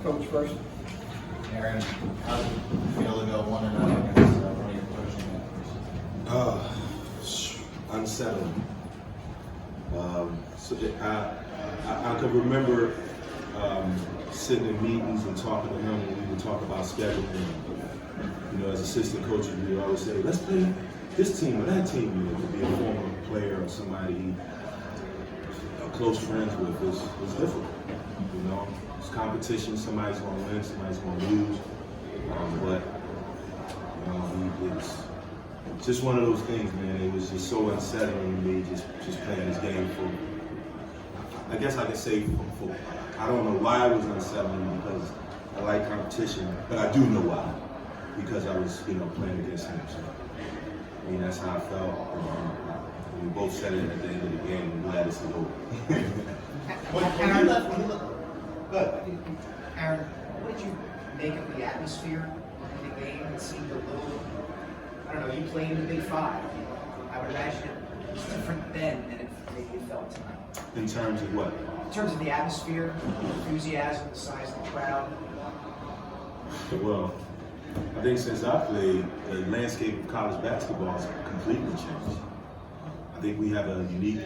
Coach first. Aaron, how did you feel to go 1-0 against one of your coaching mentors? Unsettling. I could remember sitting in meetings and talking to him when we would talk about scheduling. You know, as assistant coaches, we would always say, let's play this team or that team. You know, to be a former player or somebody he close friends with is difficult. You know, it's competition. Somebody's going to win, somebody's going to lose. But you know, it's just one of those things, man. It was just so unsettling to me just playing this game for. I guess I could say for I don't know why it was unsettling because I like competition, but I do know why because I was playing against him. So I mean that's how I felt. We both said it at the end of the game. I'm glad it's over. When you left, good. Aaron, what did you make of the atmosphere in the game? It seemed a little, I don't know, you played in the Big Five. I would imagine it was different then than it maybe felt tonight. In terms of what? In terms of the atmosphere, the enthusiasm, the size of the crowd. Well, I think since I played, the landscape of college basketball has completely changed. I think we have a unique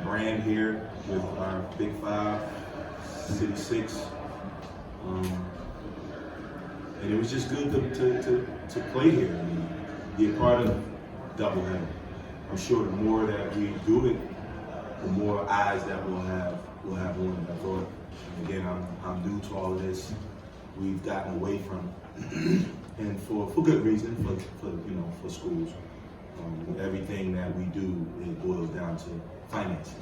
brand here with our Big Five, City Six, and it was just good to play here and be a part of doubleheader. I'm sure the more that we do it, the more eyes that we'll have on it. I thought, and again, I'm new to all of this. We've gotten away from it, and for good reason, for schools. Everything that we do, it boils down to finances.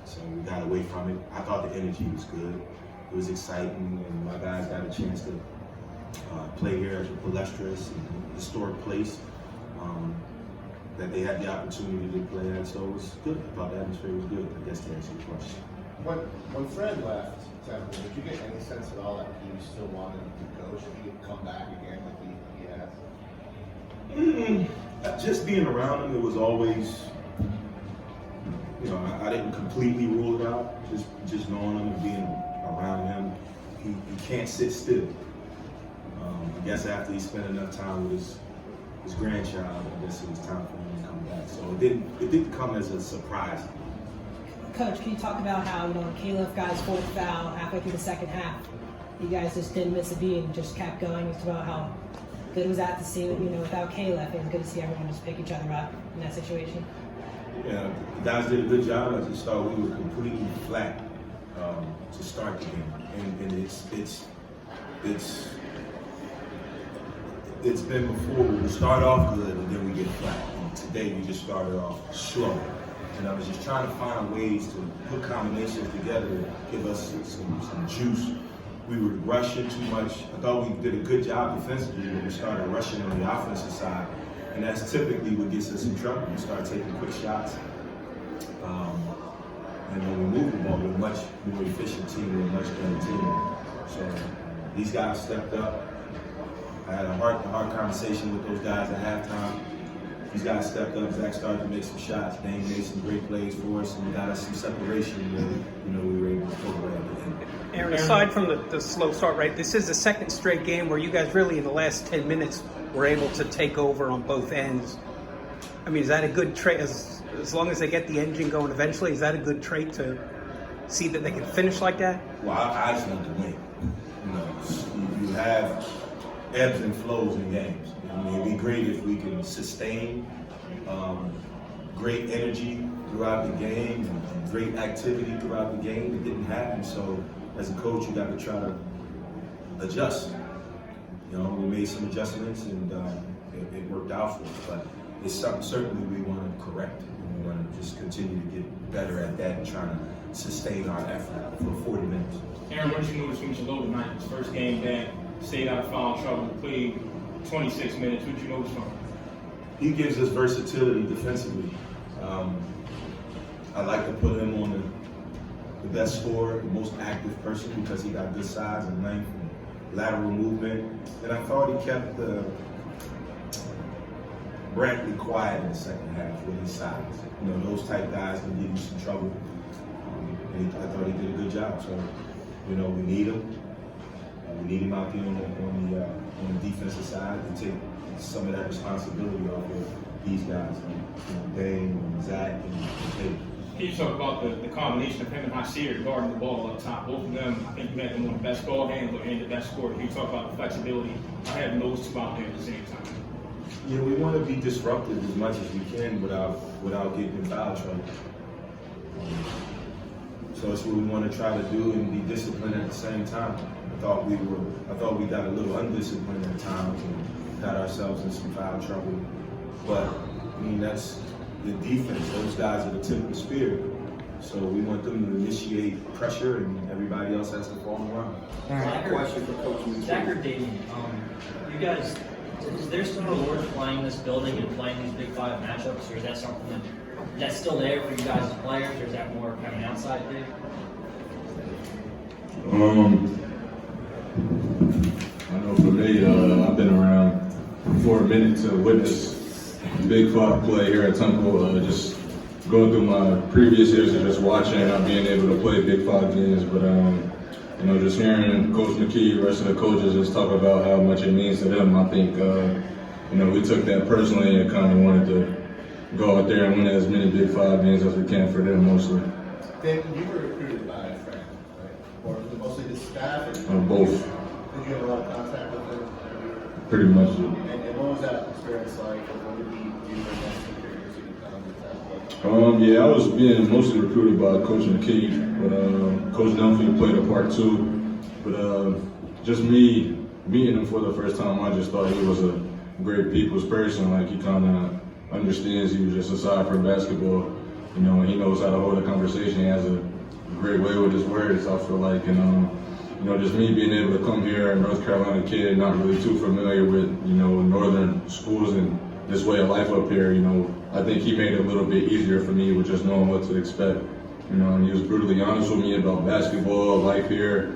So we got away from it. I thought the energy was good. It was exciting, and my guys got a chance to play here at a illustrious and historic place that they had the opportunity to play at. So it was good. I thought the atmosphere was good. I guess to answer your question. When Fred left Temple, did you get any sense at all that he still wanted to coach? If he would come back again like he has? Just being around him, it was always, I didn't completely rule it out. Just knowing him and being around him, he can't sit still. I guess after he spent enough time with his grandchild, I guess it was time for him to come back. So it didn't come as a surprise. Coach, can you talk about how McKie left guys' fourth foul halfway through the second half? You guys just didn't miss a beat and just kept going. It's about how good was that to see that, without Caleb, it was good to see everyone just pick each other up in that situation. Yeah, the guys did a good job. I just thought we were completely flat to start the game, and it's been before. We start off good and then we get flat. And today we just started off slow, and I was just trying to find ways to put combinations together to give us some juice. We were rushing too much. I thought we did a good job defensively when we started rushing on the offensive side. And that's typically what gets us in trouble. We start taking quick shots. And when we move the ball, we're a much more efficient team, we're a much better team. So these guys stepped up. I had a hard conversation with those guys at halftime. These guys stepped up. Zach started to make some shots. Dane made some great plays for us, and we got us some separation where we were able to pull away at the end. Aaron, aside from the slow start, right, this is the second straight game where you guys really in the last 10 minutes were able to take over on both ends. I mean, is that a good trait? As long as they get the engine going eventually, is that a good trait to see that they can finish like that? Well, I just want to win. You have ebbs and flows in games. I mean, it'd be great if we can sustain great energy throughout the game and great activity throughout the game. It didn't happen, so as a coach, you got to try to adjust. We made some adjustments and it worked out for us, but it's something certainly we want to correct. And we want to just continue to get better at that and trying to sustain our effort for 40 minutes. Aaron, what did you notice from Salle tonight? His first game back, stayed out of foul trouble, played 26 minutes. What did you notice from him? He gives us versatility defensively. I like to put him on the best scorer, the most active person because he got good size and length and lateral movement. And I thought he kept Brantley quiet in the second half with his size. Those type guys can give you some trouble. And I thought he did a good job. So, we need him. We need him out there on the defensive side to take some of that responsibility off of these guys, like Dane, and Zach, and Tate. Can you talk about the combination of him and Hicks guarding the ball up top? Both of them, I think you had them one of the best ball handler and the best scorer. Can you talk about the flexibility of having those two out there at the same time? Yeah, we want to be disruptive as much as we can without getting in foul trouble. So it's what we want to try to do and be disciplined at the same time. I thought we got a little undisciplined at times and got ourselves in some foul trouble. But I mean, that's the defense. Those guys are the tip of the spear. So we want them to initiate pressure, and everybody else has to follow around. Question for Coach Zach or Damian, you guys, is there still rewards playing this building and playing these Big Five matchups, or is that something that's still there for you guys as players, or is that more kind of an outside thing? I know for me, I've been around for a minute to witness Big Five play here at Temple. Just going through my previous years of just watching and not being able to play Big Five games, but you know, just hearing Coach McKie, the rest of the coaches just talk about how much it means to them, I think you know, we took that personally and kind of wanted to go out there and win as many Big Five games as we can for them mostly. Then you were recruited by a friend, right? Or was it mostly the staff? Both. Did you have a lot of contact with them? Pretty much. And what was that experience like? What did you do for Yeah, I was being mostly recruited by Coach McKie, but Coach Dunn played a part too. But just me meeting him for the first time, I just thought he was a great people's person. Like, he kind of understands he was just aside from basketball, you know, and he knows how to hold a conversation. He has a great way with his words, I feel like. And you know, just me being able to come here, a North Carolina kid, not really too familiar with, you know, northern schools and this way of life up here, you know, I think he made it a little bit easier for me with just knowing what to expect. You know, and he was brutally honest with me about basketball, life here,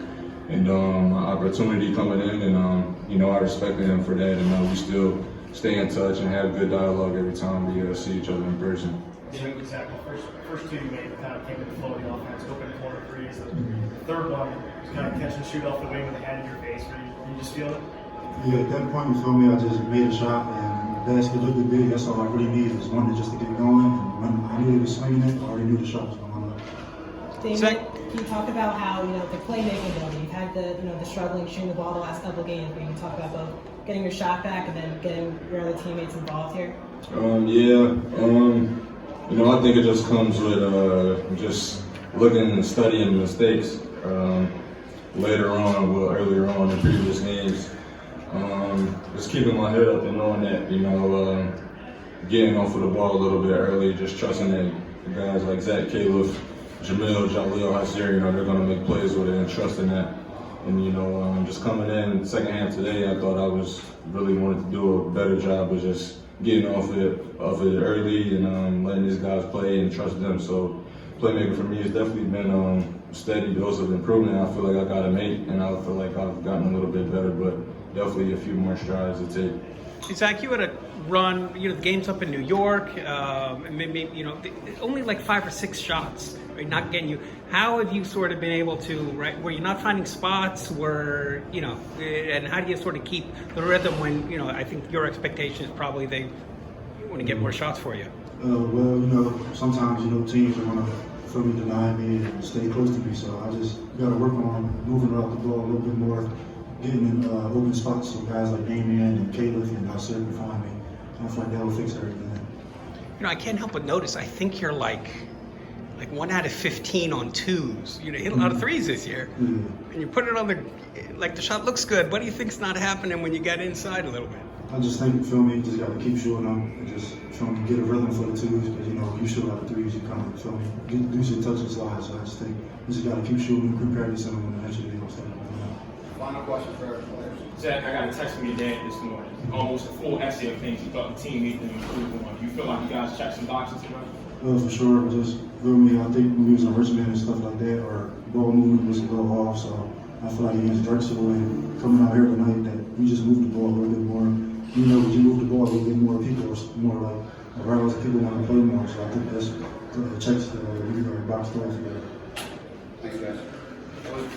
and opportunity coming in, and you know, I respected him for that, and we still stay in touch and have good dialogue every time we see each other in person. Yeah, exactly. First two you made kind of came in the flow of the offense, open corner threes. The third one was kind of catch and shoot off the wing with a hand in your face. Were you just feeling it? Yeah, at that point, you feel me, I just made a shot, and the basket looked big. That's all I really needed, was one just to get going. And when I knew he was swinging it, I already knew the shot was going up. Damian, can you talk about how, you know, the playmaking ability, you've had the, you know, the struggling shooting the ball the last couple of games, but you can talk about both getting your shot back and then getting your other teammates involved here? You know, I think it just comes with just looking and studying mistakes later on, well, earlier on in previous games. Just keeping my head up and knowing that, you know, getting off of the ball a little bit early, just trusting that the guys like Zach, Caleb, Jamil, Jaleel, Hicks, you know, they're going to make plays with it, and trusting that. And, you know, just coming in second half today, I thought I was really wanted to do a better job of just getting off it early and letting these guys play and trust them. So playmaking for me has definitely been steady dose of improvement. I feel like I got to make, and I feel like I've gotten a little bit better, but definitely a few more strides to take. Zach, you had a run, you know, the game's up in New York, and maybe, you know, only like 5 or 6 shots, right, not getting you. How have you sort of been able to, right, were you not finding spots, were, you know, and how do you sort of keep the rhythm when, you know, I think your expectation is probably they want to get more shots for you? Well, you know, sometimes, you know, teams are going to feel me, deny me, and stay close to me, so I just got to work on moving around the ball a little bit more, getting in open spots so guys like Damian and Caleb and Salle can find me. I feel like that will fix everything. You know, I can't help but notice, I think you're like 1 out of 15 on twos. You know, hit a lot of threes this year. And you put it on the shot looks good. What do you think's not happening when you get inside a little bit? I just think, feel me, just got to keep shooting them and just, feel me, get a rhythm for the twos, because, you know, you shoot out the threes, you kind of, feel me, do some touch and slide. So I just think we just got to keep shooting, prepare to send them, and eventually they're going to start doing that. Final question for our players. Zach, I got a text from your dad this morning. Almost a full essay of things you thought the team needed to improve on. Do you feel like you guys checked some boxes tonight? For sure, but just feel me, I think when we was in Richmond and stuff like that, our ball movement was a little off, so I feel like against Drexel and coming out here tonight that we just moved the ball a little bit more. You know, when you move the ball a little bit more, people are more like around, people want to play more, so I think that's checks the box score. Thanks, guys.